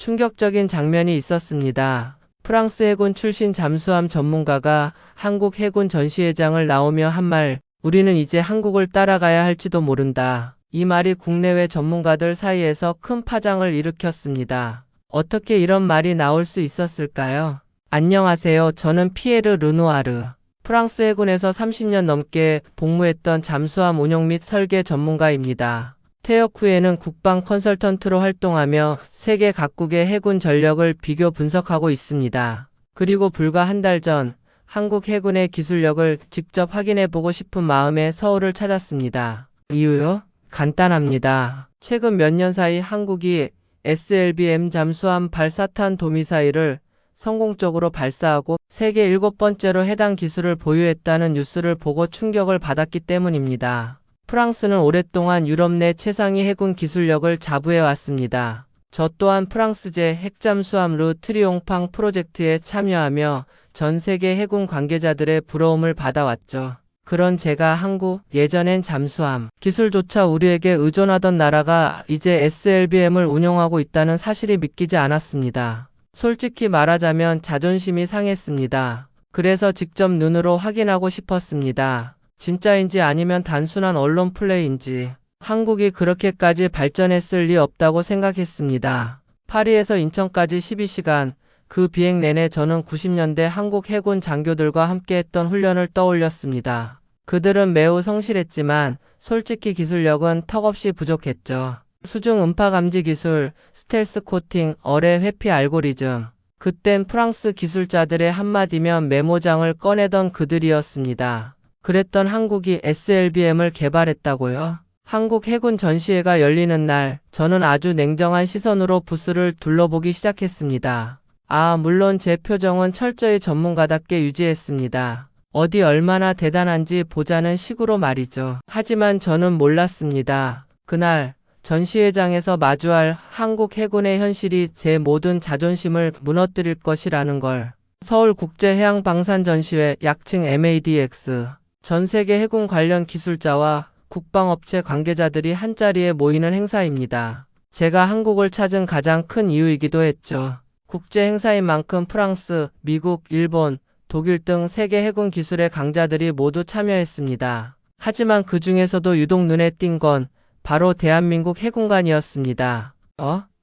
충격적인 장면이 있었습니다. 프랑스 해군 출신 잠수함 전문가가 한국 해군 전시회장을 나오며 한 말, 우리는 이제 한국을 따라가야 할지도 모른다. 이 말이 국내외 전문가들 사이에서 큰 파장을 일으켰습니다. 어떻게 이런 말이 나올 수 있었을까요? 안녕하세요. 저는 피에르 르누아르. 프랑스 해군에서 30년 넘게 복무했던 잠수함 운용 및 설계 전문가입니다. 퇴역 후에는 국방 컨설턴트로 활동하며 세계 각국의 해군 전력을 비교 분석하고 있습니다. 그리고 불과 한 달 전 한국 해군의 기술력을 직접 확인해보고 싶은 마음에 서울을 찾았습니다. 이유요? 간단합니다. 최근 몇 년 사이 한국이 SLBM 잠수함 발사탄 도미사일을 성공적으로 발사하고 세계 7번째로 해당 기술을 보유했다는 뉴스를 보고 충격을 받았기 때문입니다. 프랑스는 오랫동안 유럽 내 최상위 해군 기술력을 자부해왔습니다. 저 또한 프랑스제 핵잠수함 르 트리옹팡 프로젝트에 참여하며 전 세계 해군 관계자들의 부러움을 받아왔죠. 그런 제가 한국, 예전엔 잠수함 기술조차 우리에게 의존하던 나라가 이제 SLBM을 운용하고 있다는 사실이 믿기지 않았습니다. 솔직히 말하자면 자존심이 상했습니다. 그래서 직접 눈으로 확인하고 싶었습니다. 진짜인지 아니면 단순한 언론 플레이인지. 한국이 그렇게까지 발전했을 리 없다고 생각했습니다. 파리에서 인천까지 12시간, 그 비행 내내 저는 90년대 한국 해군 장교들과 함께했던 훈련을 떠올렸습니다. 그들은 매우 성실했지만 솔직히 기술력은 턱없이 부족했죠. 수중 음파 감지 기술, 스텔스 코팅, 어뢰 회피 알고리즘. 그땐 프랑스 기술자들의 한마디면 메모장을 꺼내던 그들이었습니다. 그랬던 한국이 SLBM을 개발했다고요? 한국 해군 전시회가 열리는 날, 저는 아주 냉정한 시선으로 부스를 둘러보기 시작했습니다. 물론 제 표정은 철저히 전문가답게 유지했습니다. 어디 얼마나 대단한지 보자는 식으로 말이죠. 하지만 저는 몰랐습니다. 그날 전시회장에서 마주할 한국 해군의 현실이 제 모든 자존심을 무너뜨릴 것이라는 걸. 서울국제해양방산전시회 약칭 MADX. 전 세계 해군 관련 기술자와 국방업체 관계자들이 한자리에 모이는 행사입니다. 제가 한국을 찾은 가장 큰 이유이기도 했죠. 국제 행사인 만큼 프랑스, 미국, 일본, 독일 등 세계 해군 기술의 강자들이 모두 참여했습니다. 하지만 그 중에서도 유독 눈에 띈 건 바로 대한민국 해군관이었습니다.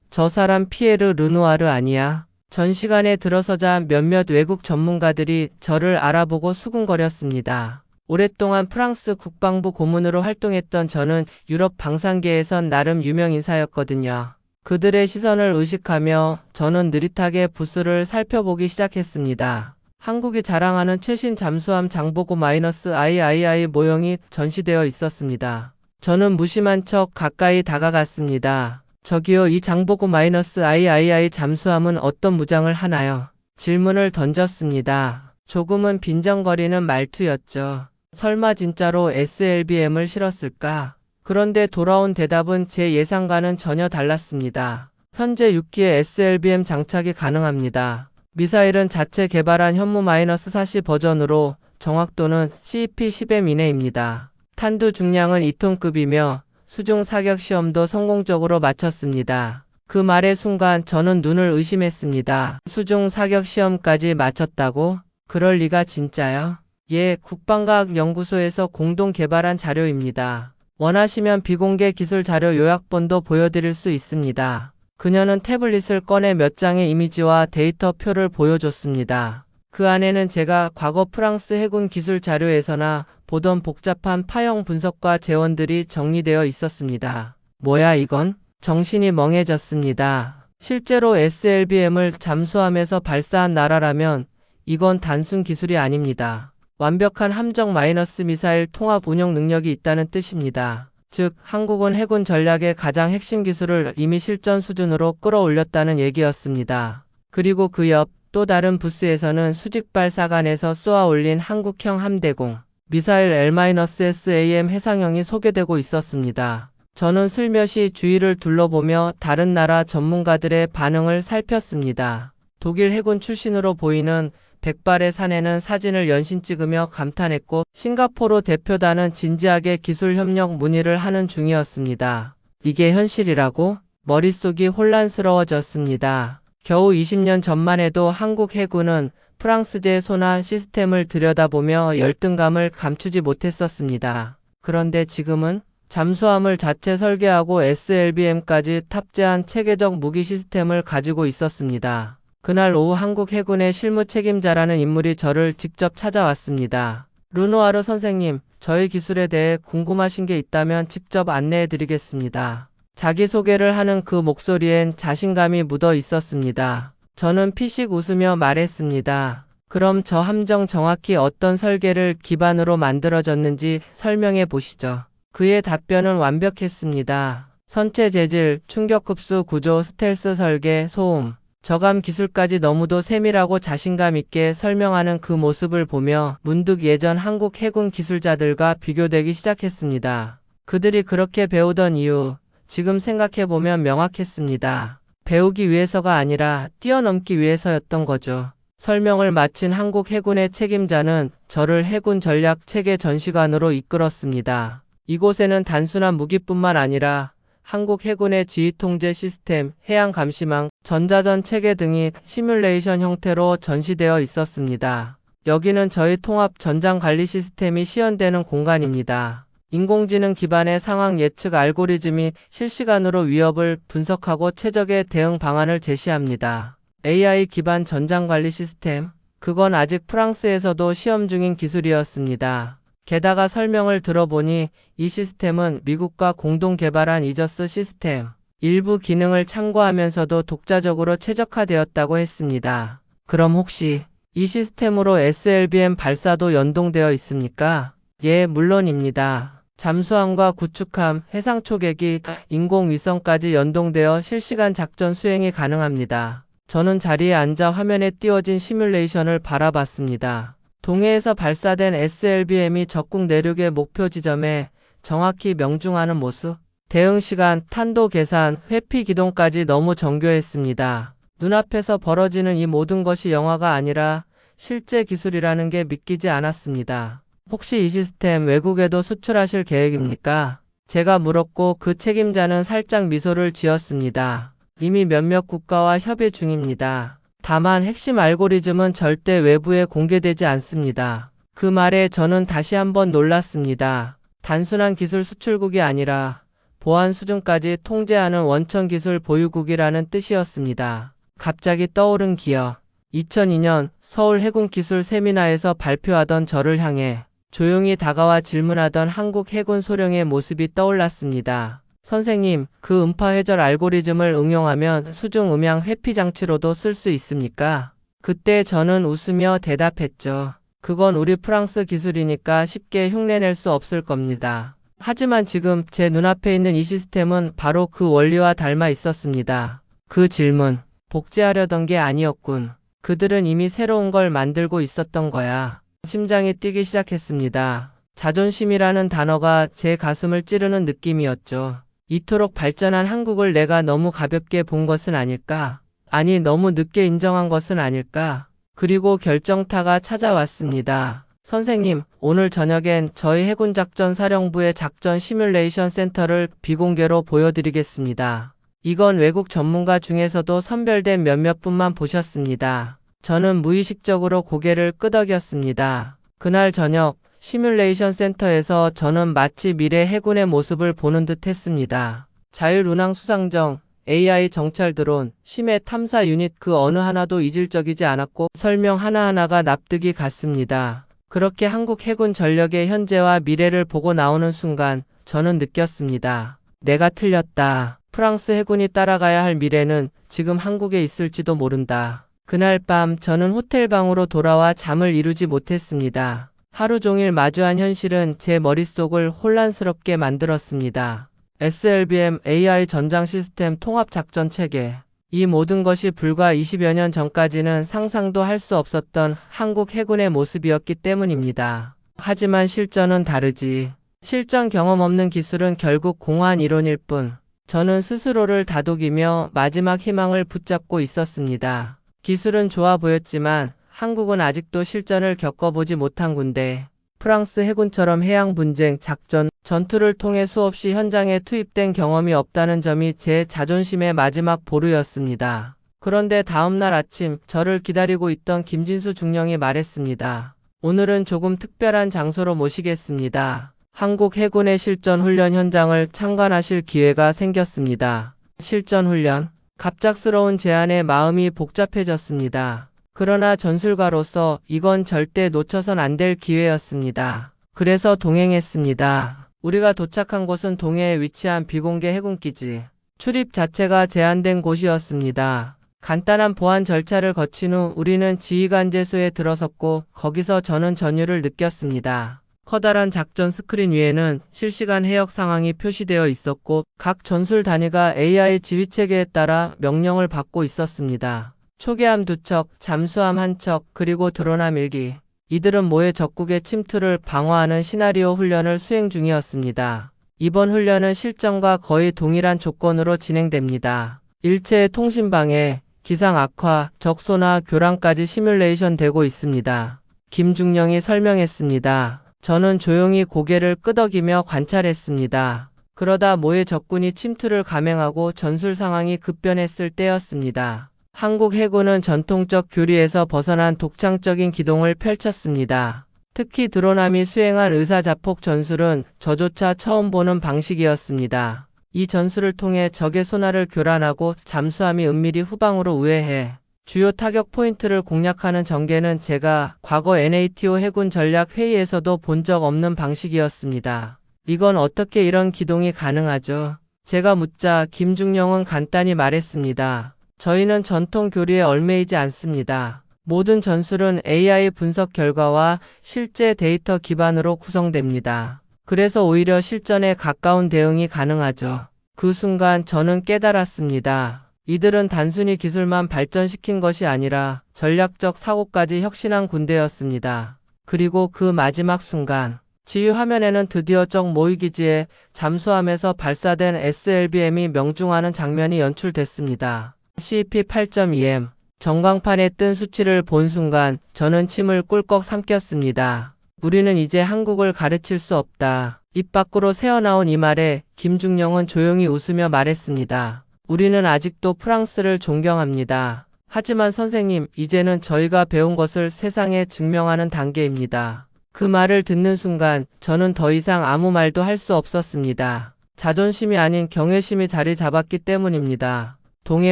저 사람 피에르 르누아르 아니야? 전시관에 들어서자 몇몇 외국 전문가들이 저를 알아보고 수군거렸습니다. 오랫동안 프랑스 국방부 고문으로 활동했던 저는 유럽 방산계에선 나름 유명 인사였거든요. 그들의 시선을 의식하며 저는 느릿하게 부스를 살펴보기 시작했습니다. 한국이 자랑하는 최신 잠수함 장보고 -III 모형이 전시되어 있었습니다. 저는 무심한 척 가까이 다가갔습니다. 저기요, 이 장보고 -III 잠수함은 어떤 무장을 하나요? 질문을 던졌습니다. 조금은 빈정거리는 말투였죠. 설마 진짜로 SLBM을 실었을까? 그런데 돌아온 대답은 제 예상과는 전혀 달랐습니다. 현재 6기에 SLBM 장착이 가능합니다. 미사일은 자체 개발한 현무 -40 버전으로 정확도는 CP-10M 이내입니다. 탄두 중량은 2톤급이며 수중 사격 시험도 성공적으로 마쳤습니다. 그 말의 순간 저는 눈을 의심했습니다. 수중 사격 시험까지 마쳤다고? 그럴 리가 진짜요? 예, 국방과학연구소에서 공동 개발한 자료입니다. 원하시면 비공개 기술 자료 요약본도 보여드릴 수 있습니다. 그녀는 태블릿을 꺼내 몇 장의 이미지와 데이터표를 보여줬습니다. 그 안에는 제가 과거 프랑스 해군 기술 자료에서나 보던 복잡한 파형 분석과 재원들이 정리되어 있었습니다. 뭐야 이건? 정신이 멍해졌습니다. 실제로 SLBM을 잠수함에서 발사한 나라라면 이건 단순 기술이 아닙니다. 완벽한 함정 마이너스 미사일 통합 운용 능력이 있다는 뜻입니다. 즉, 한국은 해군 전략의 가장 핵심 기술을 이미 실전 수준으로 끌어올렸다는 얘기였습니다. 그리고 그 옆 또 다른 부스에서는 수직발사관에서 쏘아올린 한국형 함대공, 미사일 L-SAM 해상형이 소개되고 있었습니다. 저는 슬며시 주위를 둘러보며 다른 나라 전문가들의 반응을 살폈습니다. 독일 해군 출신으로 보이는 백발의 사내는 사진을 연신 찍으며 감탄했고, 싱가포르 대표단은 진지하게 기술 협력 문의를 하는 중이었습니다. 이게 현실이라고? 머릿속이 혼란스러워졌습니다. 겨우 20년 전만 해도 한국 해군은 프랑스제 소나 시스템을 들여다보며 열등감을 감추지 못했었습니다. 그런데 지금은 잠수함을 자체 설계하고 SLBM까지 탑재한 체계적 무기 시스템을 가지고 있었습니다. 그날 오후 한국 해군의 실무 책임자라는 인물이 저를 직접 찾아왔습니다. 르누아르 선생님, 저희 기술에 대해 궁금하신 게 있다면 직접 안내해 드리겠습니다. 자기소개를 하는 그 목소리엔 자신감이 묻어 있었습니다. 저는 피식 웃으며 말했습니다. 그럼 저 함정 정확히 어떤 설계를 기반으로 만들어졌는지 설명해 보시죠. 그의 답변은 완벽했습니다. 선체 재질, 충격 흡수 구조, 스텔스 설계, 소음, 저감 기술까지 너무도 세밀하고 자신감 있게 설명하는 그 모습을 보며 문득 예전 한국 해군 기술자들과 비교되기 시작했습니다. 그들이 그렇게 배우던 이유, 지금 생각해보면 명확했습니다. 배우기 위해서가 아니라 뛰어넘기 위해서였던 거죠. 설명을 마친 한국 해군의 책임자는 저를 해군 전략 체계 전시관으로 이끌었습니다. 이곳에는 단순한 무기뿐만 아니라 한국 해군의 지휘 통제 시스템, 해양 감시망, 전자전 체계 등이 시뮬레이션 형태로 전시되어 있었습니다. 여기는 저희 통합 전장 관리 시스템이 시연되는 공간입니다. 인공지능 기반의 상황 예측 알고리즘이 실시간으로 위협을 분석하고 최적의 대응 방안을 제시합니다. AI 기반 전장 관리 시스템, 그건 아직 프랑스에서도 시험 중인 기술이었습니다. 게다가 설명을 들어보니 이 시스템은 미국과 공동 개발한 이저스 시스템, 일부 기능을 참고하면서도 독자적으로 최적화되었다고 했습니다. 그럼 혹시 이 시스템으로 SLBM 발사도 연동되어 있습니까? 예, 물론입니다. 잠수함과 구축함, 해상 초계기, 인공위성까지 연동되어 실시간 작전 수행이 가능합니다. 저는 자리에 앉아 화면에 띄워진 시뮬레이션을 바라봤습니다. 동해에서 발사된 SLBM이 적국 내륙의 목표 지점에 정확히 명중하는 모습, 대응 시간, 탄도 계산, 회피 기동까지 너무 정교했습니다. 눈앞에서 벌어지는 이 모든 것이 영화가 아니라 실제 기술이라는 게 믿기지 않았습니다. 혹시 이 시스템 외국에도 수출하실 계획입니까? 제가 물었고 그 책임자는 살짝 미소를 지었습니다. 이미 몇몇 국가와 협의 중입니다. 다만 핵심 알고리즘은 절대 외부에 공개되지 않습니다. 그 말에 저는 다시 한번 놀랐습니다. 단순한 기술 수출국이 아니라 보안 수준까지 통제하는 원천 기술 보유국이라는 뜻이었습니다. 갑자기 떠오른 기억. 2002년 서울 해군기술 세미나에서 발표하던 저를 향해 조용히 다가와 질문하던 한국 해군 소령의 모습이 떠올랐습니다. 선생님, 그 음파 회절 알고리즘을 응용하면 수중 음향 회피 장치로도 쓸 수 있습니까? 그때 저는 웃으며 대답했죠. 그건 우리 프랑스 기술이니까 쉽게 흉내낼 수 없을 겁니다. 하지만 지금 제 눈앞에 있는 이 시스템은 바로 그 원리와 닮아 있었습니다. 그 질문, 복제하려던 게 아니었군. 그들은 이미 새로운 걸 만들고 있었던 거야. 심장이 뛰기 시작했습니다. 자존심이라는 단어가 제 가슴을 찌르는 느낌이었죠. 이토록 발전한 한국을 내가 너무 가볍게 본 것은 아닐까? 아니, 너무 늦게 인정한 것은 아닐까? 그리고 결정타가 찾아왔습니다. 선생님, 오늘 저녁엔 저희 해군작전사령부의 작전 시뮬레이션 센터를 비공개로 보여드리겠습니다. 이건 외국 전문가 중에서도 선별된 몇몇 분만 보셨습니다. 저는 무의식적으로 고개를 끄덕였습니다. 그날 저녁 시뮬레이션 센터에서 저는 마치 미래 해군의 모습을 보는 듯 했습니다. 자율운항 수상정, AI 정찰 드론, 심해 탐사 유닛 그 어느 하나도 이질적이지 않았고 설명 하나하나가 납득이 갔습니다. 그렇게 한국 해군 전력의 현재와 미래를 보고 나오는 순간 저는 느꼈습니다. 내가 틀렸다. 프랑스 해군이 따라가야 할 미래는 지금 한국에 있을지도 모른다. 그날 밤 저는 호텔방으로 돌아와 잠을 이루지 못했습니다. 하루 종일 마주한 현실은 제 머릿속을 혼란스럽게 만들었습니다. SLBM AI 전장 시스템 통합 작전 체계. 이 모든 것이 불과 20여 년 전까지는 상상도 할 수 없었던 한국 해군의 모습이었기 때문입니다. 하지만 실전은 다르지. 실전 경험 없는 기술은 결국 공허한 이론일 뿐. 저는 스스로를 다독이며 마지막 희망을 붙잡고 있었습니다. 기술은 좋아 보였지만 한국은 아직도 실전을 겪어보지 못한 군데 프랑스 해군처럼 해양 분쟁, 작전, 전투를 통해 수없이 현장에 투입된 경험이 없다는 점이 제 자존심의 마지막 보루였습니다. 그런데 다음날 아침 저를 기다리고 있던 김진수 중령이 말했습니다. 오늘은 조금 특별한 장소로 모시겠습니다. 한국 해군의 실전 훈련 현장을 참관하실 기회가 생겼습니다. 실전 훈련? 갑작스러운 제안에 마음이 복잡해졌습니다. 그러나 전술가로서 이건 절대 놓쳐선 안 될 기회였습니다. 그래서 동행했습니다. 우리가 도착한 곳은 동해에 위치한 비공개 해군기지. 출입 자체가 제한된 곳이었습니다. 간단한 보안 절차를 거친 후 우리는 지휘관제소에 들어섰고 거기서 저는 전율을 느꼈습니다. 커다란 작전 스크린 위에는 실시간 해역 상황이 표시되어 있었고 각 전술 단위가 AI 지휘체계에 따라 명령을 받고 있었습니다. 초계함 2척, 잠수함 1척, 그리고 드론함 1기. 이들은 모해 적국의 침투를 방어하는 시나리오 훈련을 수행 중이었습니다. 이번 훈련은 실전과 거의 동일한 조건으로 진행됩니다. 일체의 통신방해, 기상 악화, 적소나 교란까지 시뮬레이션 되고 있습니다. 김중령이 설명했습니다. 저는 조용히 고개를 끄덕이며 관찰했습니다. 그러다 모해 적군이 침투를 감행하고 전술 상황이 급변했을 때였습니다. 한국 해군은 전통적 교리에서 벗어난 독창적인 기동을 펼쳤습니다. 특히 드론함이 수행한 의사자폭 전술은 저조차 처음 보는 방식이었습니다. 이 전술을 통해 적의 소나를 교란하고 잠수함이 은밀히 후방으로 우회해 주요 타격 포인트를 공략하는 전개는 제가 과거 NATO 해군 전략 회의에서도 본 적 없는 방식이었습니다. 이건 어떻게 이런 기동이 가능하죠? 제가 묻자 김중령은 간단히 말했습니다. 저희는 전통 교리에 얽매이지 않습니다. 모든 전술은 AI 분석 결과와 실제 데이터 기반으로 구성됩니다. 그래서 오히려 실전에 가까운 대응이 가능하죠. 그 순간 저는 깨달았습니다. 이들은 단순히 기술만 발전시킨 것이 아니라 전략적 사고까지 혁신한 군대였습니다. 그리고 그 마지막 순간, 지휘 화면에는 드디어 적 모의기지에 잠수함에서 발사된 SLBM이 명중하는 장면이 연출됐습니다. CP-8.2M, 전광판에 뜬 수치를 본 순간 저는 침을 꿀꺽 삼켰습니다. 우리는 이제 한국을 가르칠 수 없다. 입 밖으로 새어나온 이 말에 김중령은 조용히 웃으며 말했습니다. 우리는 아직도 프랑스를 존경합니다. 하지만 선생님, 이제는 저희가 배운 것을 세상에 증명하는 단계입니다. 그 말을 듣는 순간 저는 더 이상 아무 말도 할 수 없었습니다. 자존심이 아닌 경외심이 자리 잡았기 때문입니다. 동해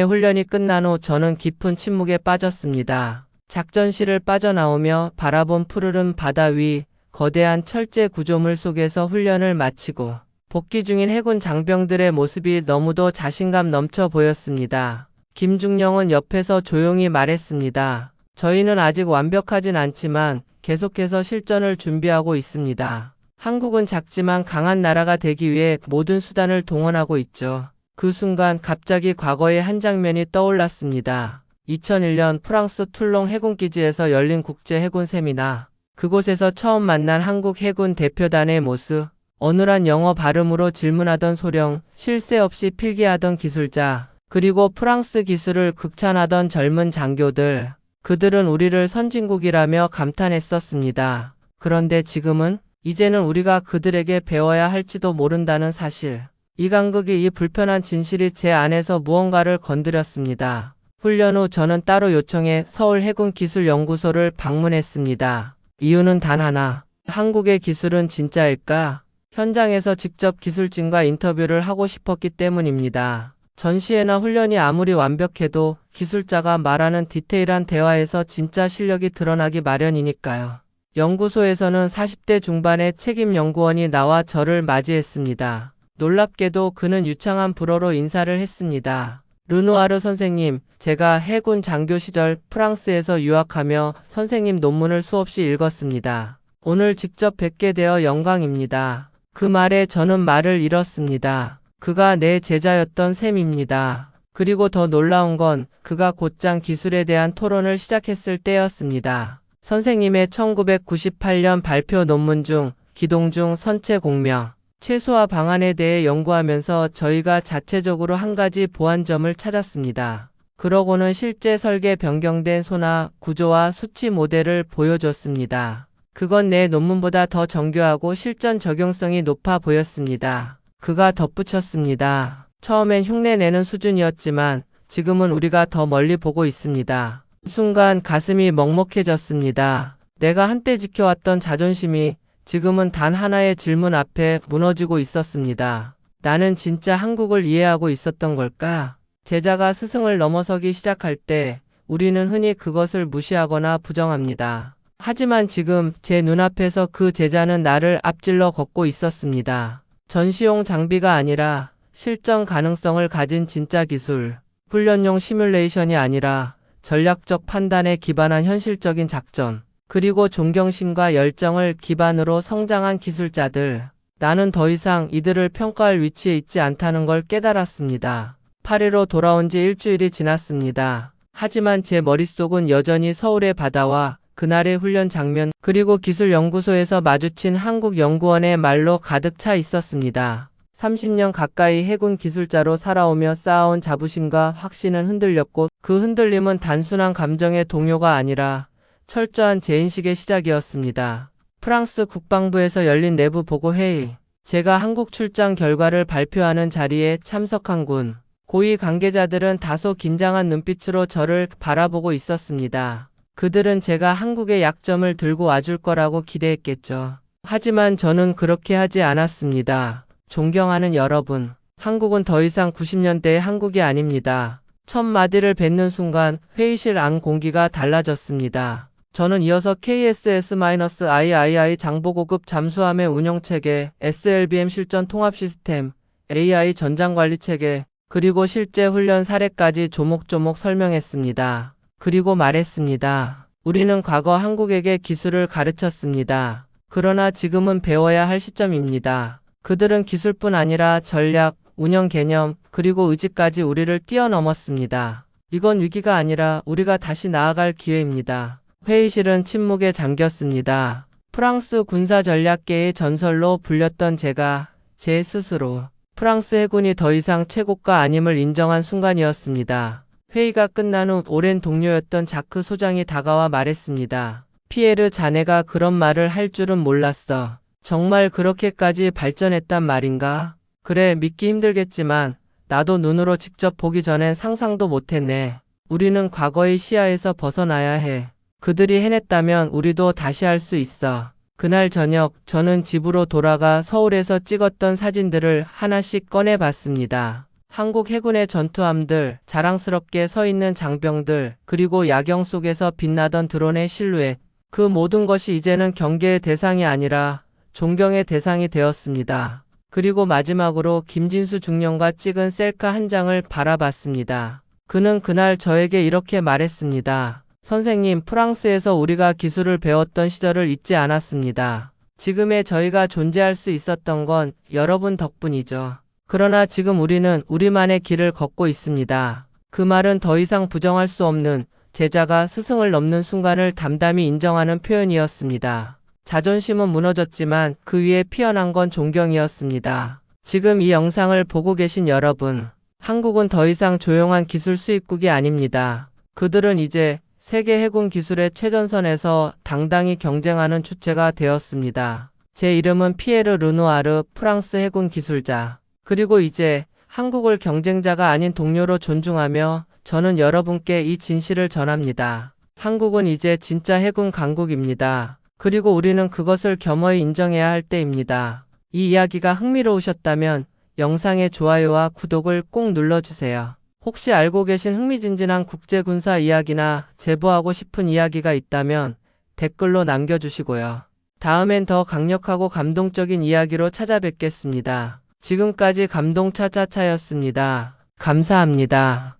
훈련이 끝난 후 저는 깊은 침묵에 빠졌습니다. 작전실을 빠져나오며 바라본 푸르른 바다 위 거대한 철제 구조물 속에서 훈련을 마치고 복귀 중인 해군 장병들의 모습이 너무도 자신감 넘쳐 보였습니다. 김중령은 옆에서 조용히 말했습니다. 저희는 아직 완벽하진 않지만 계속해서 실전을 준비하고 있습니다. 한국은 작지만 강한 나라가 되기 위해 모든 수단을 동원하고 있죠. 그 순간 갑자기 과거의 한 장면이 떠올랐습니다. 2001년 프랑스 툴롱 해군기지에서 열린 국제 해군 세미나. 그곳에서 처음 만난 한국 해군 대표단의 모습. 어눌한 영어 발음으로 질문하던 소령, 쉴 새 없이 필기하던 기술자, 그리고 프랑스 기술을 극찬하던 젊은 장교들. 그들은 우리를 선진국이라며 감탄했었습니다. 그런데 지금은? 이제는 우리가 그들에게 배워야 할지도 모른다는 사실. 이 간극이, 이 불편한 진실이 제 안에서 무언가를 건드렸습니다. 훈련 후 저는 따로 요청해 서울해군기술연구소를 방문했습니다. 이유는 단 하나. 한국의 기술은 진짜일까? 현장에서 직접 기술진과 인터뷰를 하고 싶었기 때문입니다. 전시회나 훈련이 아무리 완벽해도 기술자가 말하는 디테일한 대화에서 진짜 실력이 드러나기 마련이니까요. 연구소에서는 40대 중반의 책임 연구원이 나와 저를 맞이했습니다. 놀랍게도 그는 유창한 불어로 인사를 했습니다. 르누아르 선생님, 제가 해군 장교 시절 프랑스에서 유학하며 선생님 논문을 수없이 읽었습니다. 오늘 직접 뵙게 되어 영광입니다. 그 말에 저는 말을 잃었습니다. 그가 내 제자였던 셈입니다. 그리고 더 놀라운 건 그가 곧장 기술에 대한 토론을 시작했을 때였습니다. 선생님의 1998년 발표 논문 중 기동 중 선체 공명, 최소화 방안에 대해 연구하면서 저희가 자체적으로 한 가지 보완점을 찾았습니다. 그러고는 실제 설계 변경된 소나 구조와 수치 모델을 보여줬습니다. 그건 내 논문보다 더 정교하고 실전 적용성이 높아 보였습니다. 그가 덧붙였습니다. 처음엔 흉내 내는 수준이었지만 지금은 우리가 더 멀리 보고 있습니다. 순간 가슴이 먹먹해졌습니다. 내가 한때 지켜왔던 자존심이 지금은 단 하나의 질문 앞에 무너지고 있었습니다. 나는 진짜 한국을 이해하고 있었던 걸까? 제자가 스승을 넘어서기 시작할 때 우리는 흔히 그것을 무시하거나 부정합니다. 하지만 지금 제 눈앞에서 그 제자는 나를 앞질러 걷고 있었습니다. 전시용 장비가 아니라 실전 가능성을 가진 진짜 기술, 훈련용 시뮬레이션이 아니라 전략적 판단에 기반한 현실적인 작전, 그리고 존경심과 열정을 기반으로 성장한 기술자들. 나는 더 이상 이들을 평가할 위치에 있지 않다는 걸 깨달았습니다. 파리로 돌아온 지 일주일이 지났습니다. 하지만 제 머릿속은 여전히 서울의 바다와 그날의 훈련 장면, 그리고 기술연구소에서 마주친 한국 연구원의 말로 가득 차 있었습니다. 30년 가까이 해군 기술자로 살아오며 쌓아온 자부심과 확신은 흔들렸고, 그 흔들림은 단순한 감정의 동요가 아니라 철저한 재인식의 시작이었습니다. 프랑스 국방부에서 열린 내부 보고회의. 제가 한국 출장 결과를 발표하는 자리에 참석한 군 고위 관계자들은 다소 긴장한 눈빛으로 저를 바라보고 있었습니다. 그들은 제가 한국의 약점을 들고 와줄 거라고 기대했겠죠. 하지만 저는 그렇게 하지 않았습니다. 존경하는 여러분, 한국은 더 이상 90년대의 한국이 아닙니다. 첫 마디를 뱉는 순간 회의실 안 공기가 달라졌습니다. 저는 이어서 KSS-III 장보고급 잠수함의 운영체계, SLBM 실전 통합 시스템, AI 전장관리체계, 그리고 실제 훈련 사례까지 조목조목 설명했습니다. 그리고 말했습니다. 우리는 과거 한국에게 기술을 가르쳤습니다. 그러나 지금은 배워야 할 시점입니다. 그들은 기술뿐 아니라 전략, 운영 개념, 그리고 의지까지 우리를 뛰어넘었습니다. 이건 위기가 아니라 우리가 다시 나아갈 기회입니다. 회의실은 침묵에 잠겼습니다. 프랑스 군사전략계의 전설로 불렸던 제가 제 스스로 프랑스 해군이 더 이상 최고가 아님을 인정한 순간이었습니다. 회의가 끝난 후 오랜 동료였던 자크 소장이 다가와 말했습니다. 피에르, 자네가 그런 말을 할 줄은 몰랐어. 정말 그렇게까지 발전했단 말인가? 그래, 믿기 힘들겠지만 나도 눈으로 직접 보기 전엔 상상도 못했네. 우리는 과거의 시야에서 벗어나야 해. 그들이 해냈다면 우리도 다시 할 수 있어. 그날 저녁 저는 집으로 돌아가 서울에서 찍었던 사진들을 하나씩 꺼내봤습니다. 한국 해군의 전투함들, 자랑스럽게 서 있는 장병들, 그리고 야경 속에서 빛나던 드론의 실루엣. 그 모든 것이 이제는 경계의 대상이 아니라 존경의 대상이 되었습니다. 그리고 마지막으로 김진수 중령과 찍은 셀카 한 장을 바라봤습니다. 그는 그날 저에게 이렇게 말했습니다. 선생님, 프랑스에서 우리가 기술을 배웠던 시절을 잊지 않았습니다. 지금의 저희가 존재할 수 있었던 건 여러분 덕분이죠. 그러나 지금 우리는 우리만의 길을 걷고 있습니다. 그 말은 더 이상 부정할 수 없는 제자가 스승을 넘는 순간을 담담히 인정하는 표현이었습니다. 자존심은 무너졌지만 그 위에 피어난 건 존경이었습니다. 지금 이 영상을 보고 계신 여러분, 한국은 더 이상 조용한 기술 수입국이 아닙니다. 그들은 이제 세계 해군 기술의 최전선에서 당당히 경쟁하는 주체가 되었습니다. 제 이름은 피에르 르누아르, 프랑스 해군 기술자. 그리고 이제 한국을 경쟁자가 아닌 동료로 존중하며 저는 여러분께 이 진실을 전합니다. 한국은 이제 진짜 해군 강국입니다. 그리고 우리는 그것을 겸허히 인정해야 할 때입니다. 이 이야기가 흥미로우셨다면 영상의 좋아요와 구독을 꼭 눌러주세요. 혹시 알고 계신 흥미진진한 국제군사 이야기나 제보하고 싶은 이야기가 있다면 댓글로 남겨주시고요. 다음엔 더 강력하고 감동적인 이야기로 찾아뵙겠습니다. 지금까지 감동차차차였습니다. 감사합니다.